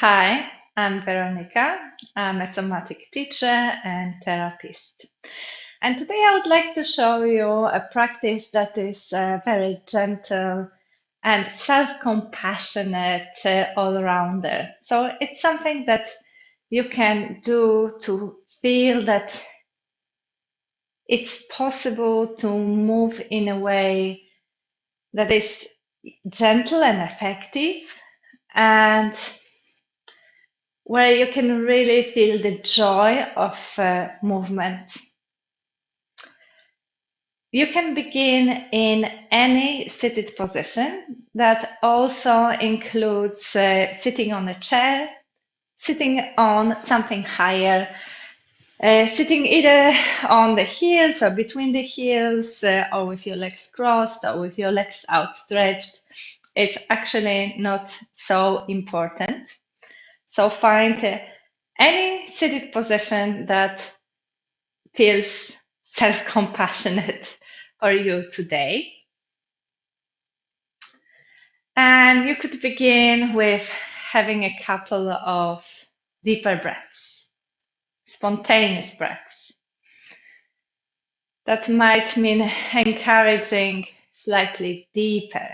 Hi, I'm Veronica. I'm a somatic teacher and therapist. And today I would like to show you a practice that is very gentle and self-compassionate all-rounder. So it's something that you can do to feel that it's possible to move in a way that is gentle and effective and where you can really feel the joy of movement. You can begin in any seated position. That also includes sitting on a chair, sitting on something higher, sitting either on the heels or between the heels, or with your legs crossed or with your legs outstretched. It's actually not so important. So find any seated position that feels self-compassionate for you today. And you could begin with having a couple of deeper breaths, spontaneous breaths. That might mean encouraging slightly deeper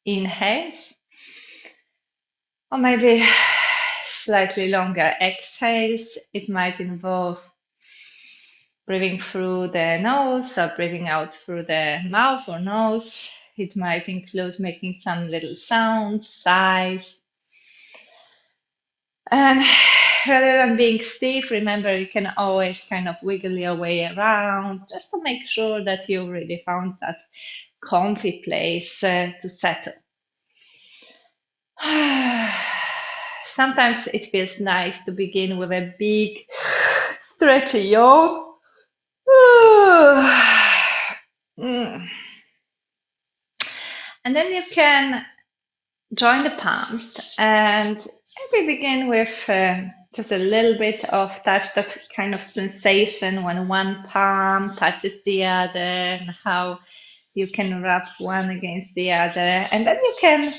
inhales, or maybe slightly longer exhales. It might involve breathing through the nose or breathing out through the mouth or nose. It might include making some little sounds, sighs. And rather than being stiff, remember you can always kind of wiggle your way around just to make sure that you really found that comfy place to settle. Sometimes it feels nice to begin with a big, stretchy yawn. Mm. And then you can join the palms and maybe begin with just a little bit of touch, that kind of sensation when one palm touches the other and how you can rub one against the other. And then you can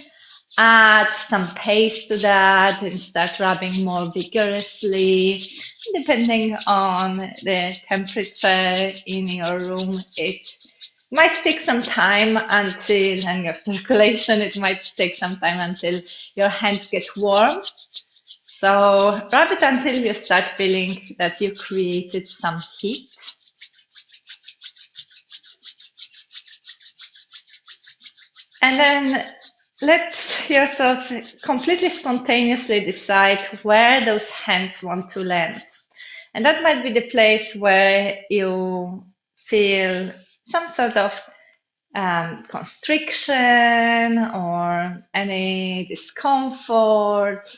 add some pace to that and start rubbing more vigorously. Depending on the temperature in your room, it might take some time until, and your circulation, it might take some time until your hands get warm. So rub it until you start feeling that you created some heat. And then let yourself completely spontaneously decide where those hands want to land. And that might be the place where you feel some sort of constriction or any discomfort.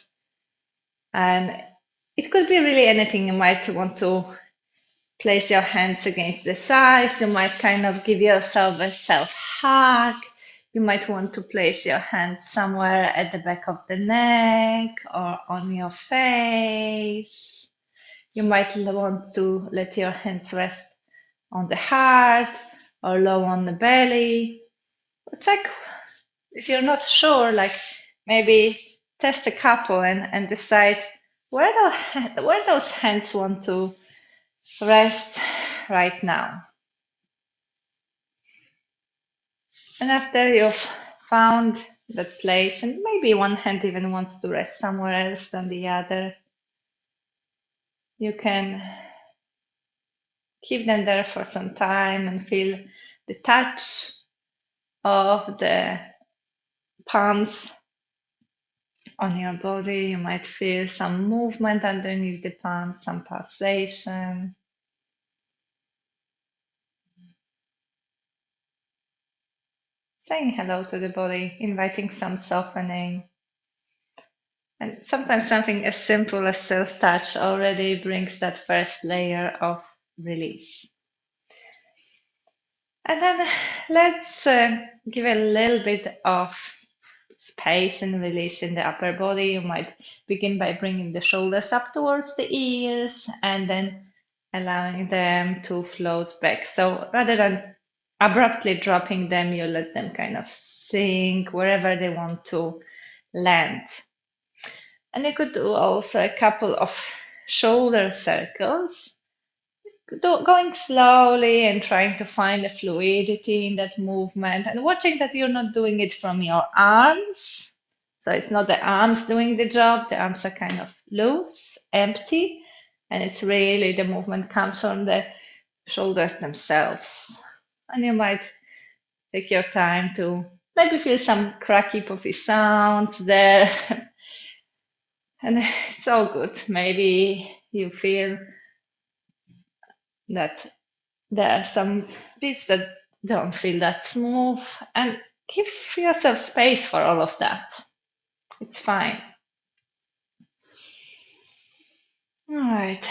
And it could be really anything. You might want to place your hands against the thighs. You might kind of give yourself a self hug. You might want to place your hands somewhere at the back of the neck or on your face. You might want to let your hands rest on the heart or low on the belly. Check if you're not sure, like maybe test a couple and decide where those hands want to rest right now. And after you've found that place, and maybe one hand even wants to rest somewhere else than the other, you can keep them there for some time and feel the touch of the palms on your body. You might feel some movement underneath the palms, some pulsation. Saying hello to the body, inviting some softening. And sometimes something as simple as self-touch already brings that first layer of release. And then let's give a little bit of space and release in the upper body. You might begin by bringing the shoulders up towards the ears and then allowing them to float back. So rather than abruptly dropping them, you let them kind of sink wherever they want to land. And you could do also a couple of shoulder circles, going slowly and trying to find the fluidity in that movement and watching that you're not doing it from your arms. So it's not the arms doing the job, the arms are kind of loose, empty, and it's really the movement comes from the shoulders themselves. And you might take your time to maybe feel some cracky, puffy sounds there. And it's all good. Maybe you feel that there are some bits that don't feel that smooth, and give yourself space for all of that. It's fine. All right.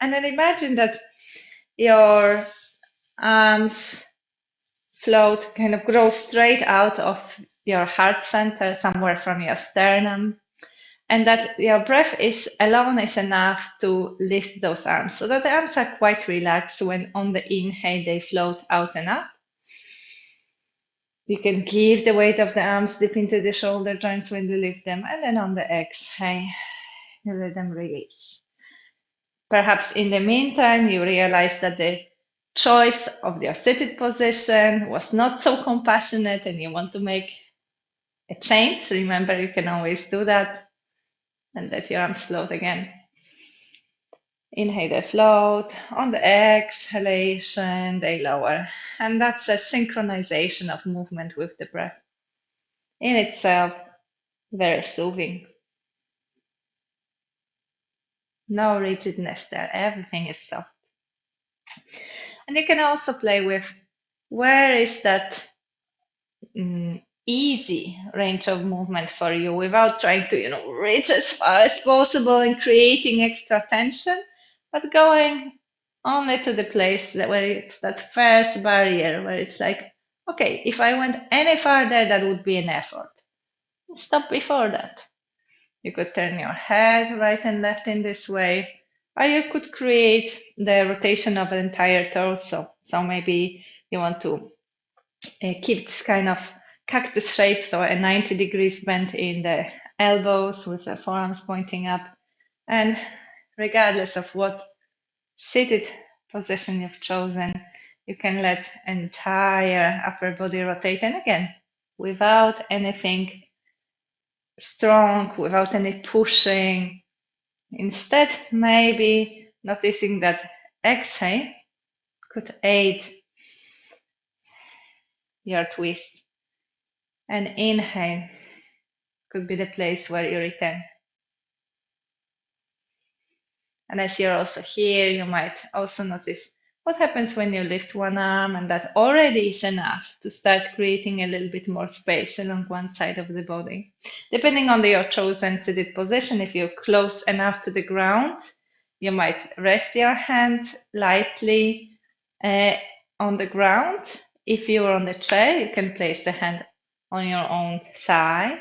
And then imagine that your arms float, kind of grow straight out of your heart center, somewhere from your sternum, and that your breath is alone is enough to lift those arms, so that the arms are quite relaxed. When on the inhale they float out and up. You can give the weight of the arms deep into the shoulder joints when you lift them, and then on the exhale, you let them release. Perhaps in the meantime, you realize that the choice of your seated position was not so compassionate and you want to make a change. Remember, you can always do that, and let your arms float again. Inhale, they float. On the exhalation, they lower. And that's a synchronization of movement with the breath. In itself, very soothing. No rigidness there. Everything is soft. And you can also play with where is that easy range of movement for you without trying to, reach as far as possible and creating extra tension, but going only to the place where it's that first barrier, where it's like, okay, if I went any farther, that would be an effort. Stop before that. You could turn your head right and left in this way, or you could create the rotation of the entire torso. So maybe you want to keep this kind of cactus shape, so a 90 degrees bend in the elbows with the forearms pointing up. And regardless of what seated position you've chosen, you can let entire upper body rotate. And again, without anything strong, without any pushing. Instead, maybe noticing that exhale could aid your twist, and inhale could be the place where you return. And as you're also here, you might also notice what happens when you lift one arm, and that already is enough to start creating a little bit more space along one side of the body. Depending on your chosen seated position, if you're close enough to the ground, you might rest your hand lightly on the ground. If you're on the chair, you can place the hand on your own thigh.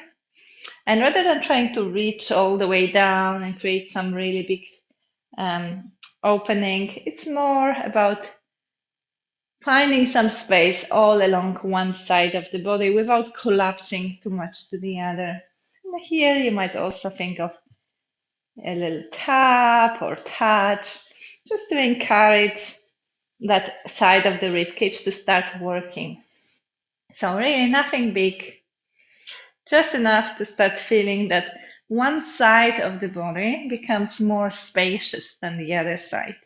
And rather than trying to reach all the way down and create some really big opening, it's more about finding some space all along one side of the body without collapsing too much to the other. And here you might also think of a little tap or touch, just to encourage that side of the rib cage to start working. So really nothing big, just enough to start feeling that one side of the body becomes more spacious than the other side.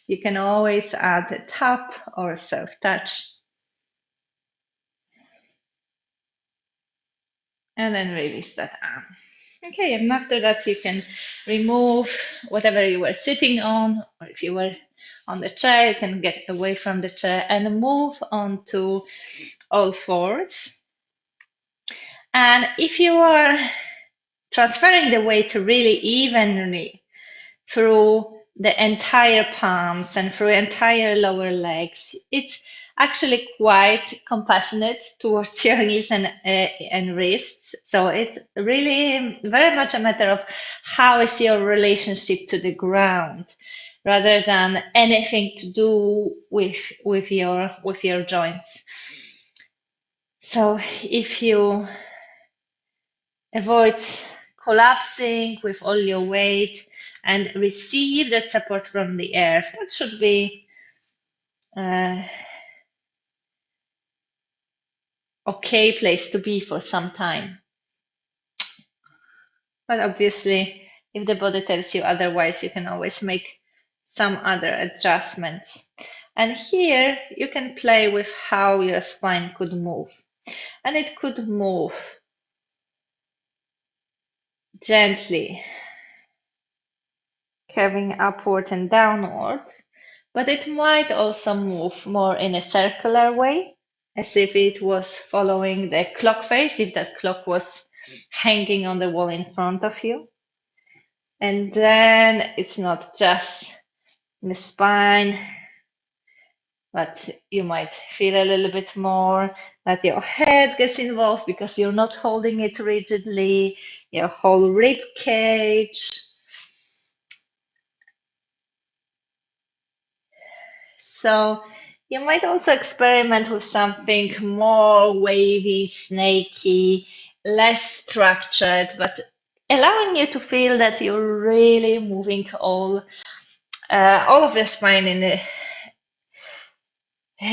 You can always add a tap or self-touch. And then release that arm. Okay, and after that you can remove whatever you were sitting on, or if you were on the chair, you can get away from the chair and move on to all fours. And if you are transferring the weight really evenly through the entire palms and through entire lower legs, it's actually quite compassionate towards your knees and wrists. So it's really very much a matter of how is your relationship to the ground, rather than anything to do with your joints. So if you avoid collapsing with all your weight and receive that support from the earth. That should be uh, okay place to be for some time. But obviously, if the body tells you otherwise, you can always make some other adjustments. And here you can play with how your spine could move. And it could move gently, curving upward and downward, but it might also move more in a circular way, as if it was following the clock face, if that clock was hanging on the wall in front of you. And then it's not just the spine, but you might feel a little bit more that your head gets involved because you're not holding it rigidly, your whole rib cage. So you might also experiment with something more wavy, snaky, less structured, but allowing you to feel that you're really moving all of your spine in a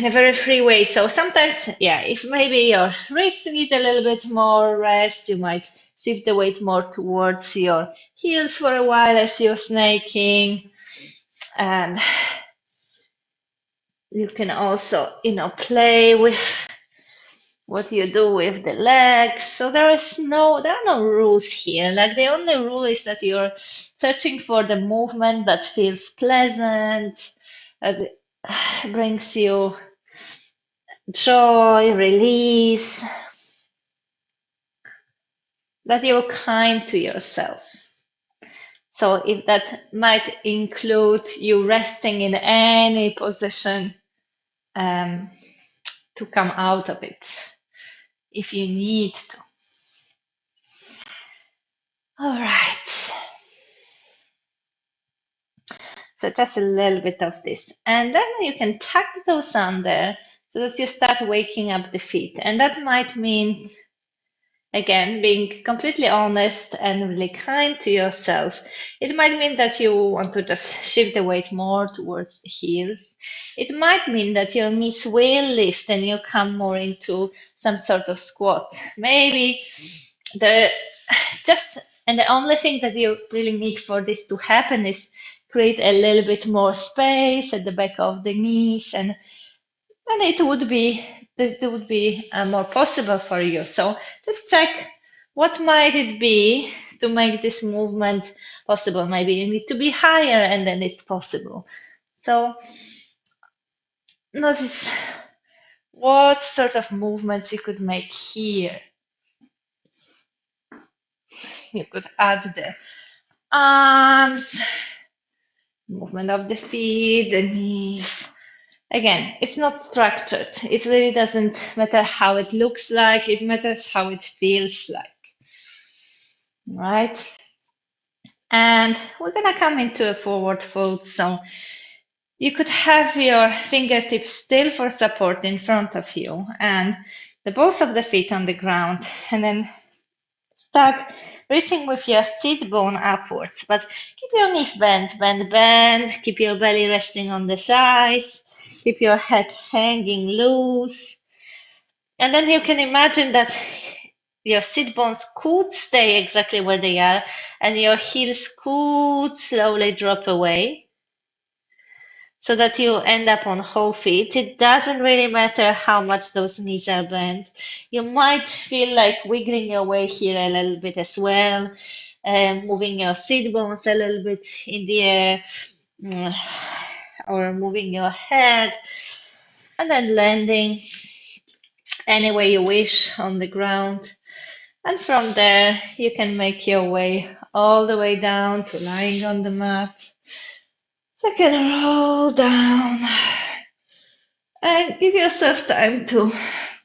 very free way. So sometimes, yeah, if maybe your wrist needs a little bit more rest, you might shift the weight more towards your heels for a while as you're snaking. And you can also, play with what you do with the legs. So there are no rules here. Like the only rule is that you're searching for the movement that feels pleasant, that brings you joy, release, that you're kind to yourself. So if that might include you resting in any position to come out of it, if you need to. All right. So just a little bit of this. And then you can tuck the toes under so that you start waking up the feet. And that might mean, again, being completely honest and really kind to yourself. It might mean that you want to just shift the weight more towards the heels. It might mean that your knees will lift and you come more into some sort of squat. Maybe the and the only thing that you really need for this to happen is create a little bit more space at the back of the knees, and it would be more possible for you. So just check what might it be to make this movement possible. Maybe you need to be higher, and then it's possible. So notice what sort of movements you could make here. You could add the arms, movement of the feet, the knees. Again, it's not structured. It really doesn't matter how it looks like, it matters how it feels like. Right? And we're gonna come into a forward fold. So you could have your fingertips still for support in front of you and the balls of the feet on the ground, and then start reaching with your sit bone upwards, but keep your knees bent, bend, bend. Keep your belly resting on the sides. Keep your head hanging loose. And then you can imagine that your sit bones could stay exactly where they are and your heels could slowly drop away so that you end up on whole feet. It doesn't really matter how much those knees are bent. You might feel like wiggling your way here a little bit as well, moving your sit bones a little bit in the air, or moving your head, and then landing any way you wish on the ground. And from there, you can make your way all the way down to lying on the mat. So you can roll down and give yourself time to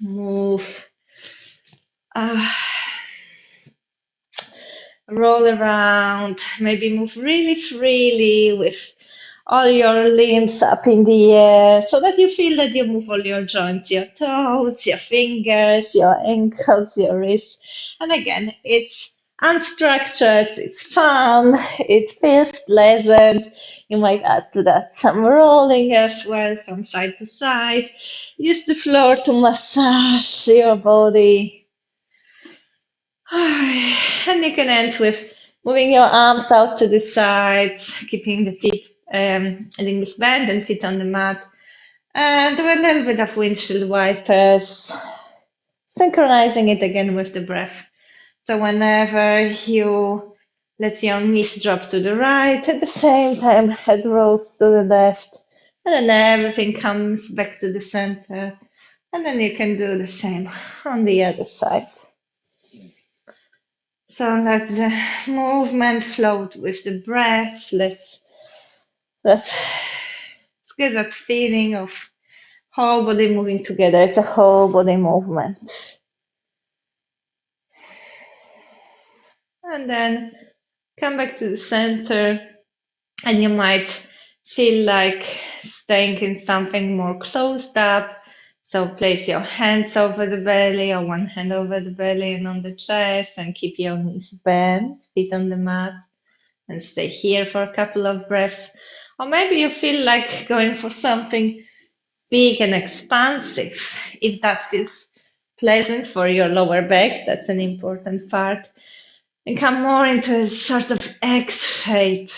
move, uh, roll around, maybe move really freely with all your limbs up in the air so that you feel that you move all your joints, your toes, your fingers, your ankles, your wrists. And again, it's unstructured, it's fun, it feels pleasant. You might add to that some rolling as well from side to side. Use the floor to massage your body. And you can end with moving your arms out to the sides, keeping the feet, knees bent and feet on the mat. And do a little bit of windshield wipers, synchronizing it again with the breath. So whenever you let your knees drop to the right, at the same time head rolls to the left, and then everything comes back to the center. And then you can do the same on the other side. So let the movement float with the breath. Let's get that feeling of whole body moving together. It's a whole body movement. And then come back to the center, and you might feel like staying in something more closed up. So place your hands over the belly, or one hand over the belly and on the chest, and keep your knees bent, feet on the mat, and stay here for a couple of breaths. Or maybe you feel like going for something big and expansive. If that feels pleasant for your lower back, that's an important part. And come more into a sort of X shape,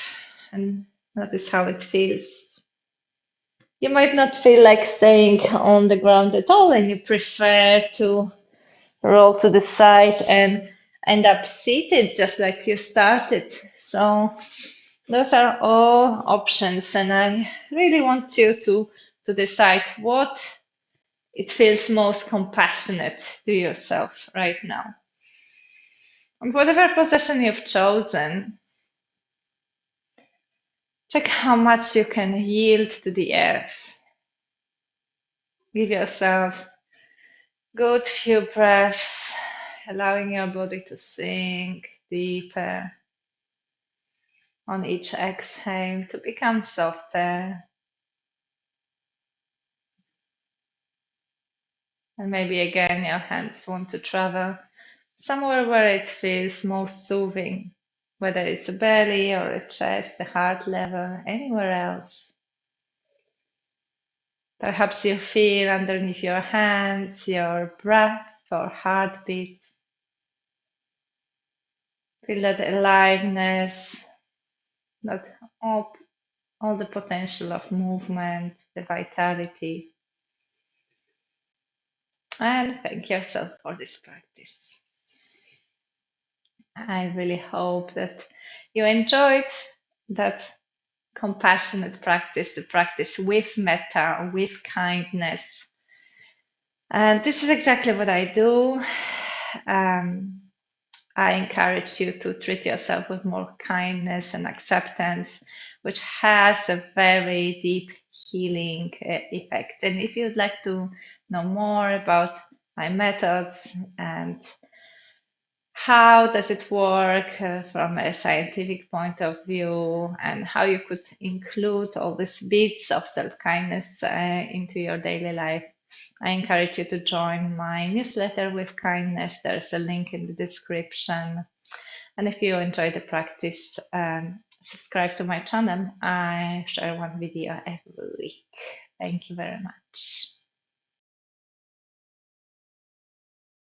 and notice how it feels. You might not feel like staying on the ground at all, and you prefer to roll to the side and end up seated just like you started. So those are all options, and I really want you to decide what it feels most compassionate to yourself right now. And whatever position you've chosen, check how much you can yield to the earth. Give yourself good few breaths, allowing your body to sink deeper on each exhale to become softer. And maybe again your hands want to travel somewhere where it feels most soothing, whether it's a belly or a chest, the heart level, anywhere else. Perhaps you feel underneath your hands your breath or heartbeat. Feel that aliveness, that all the potential of movement, the vitality. And thank yourself for this practice. I really hope that you enjoyed that compassionate practice, the practice with metta, with kindness. And this is exactly what I do. I encourage you to treat yourself with more kindness and acceptance, which has a very deep healing effect. And if you'd like to know more about my methods and how does it work from a scientific point of view, and how you could include all these bits of self-kindness into your daily life, I encourage you to join my newsletter with kindness. There's a link in the description. And if you enjoy the practice, subscribe to my channel. I share one video every week. Thank you very much.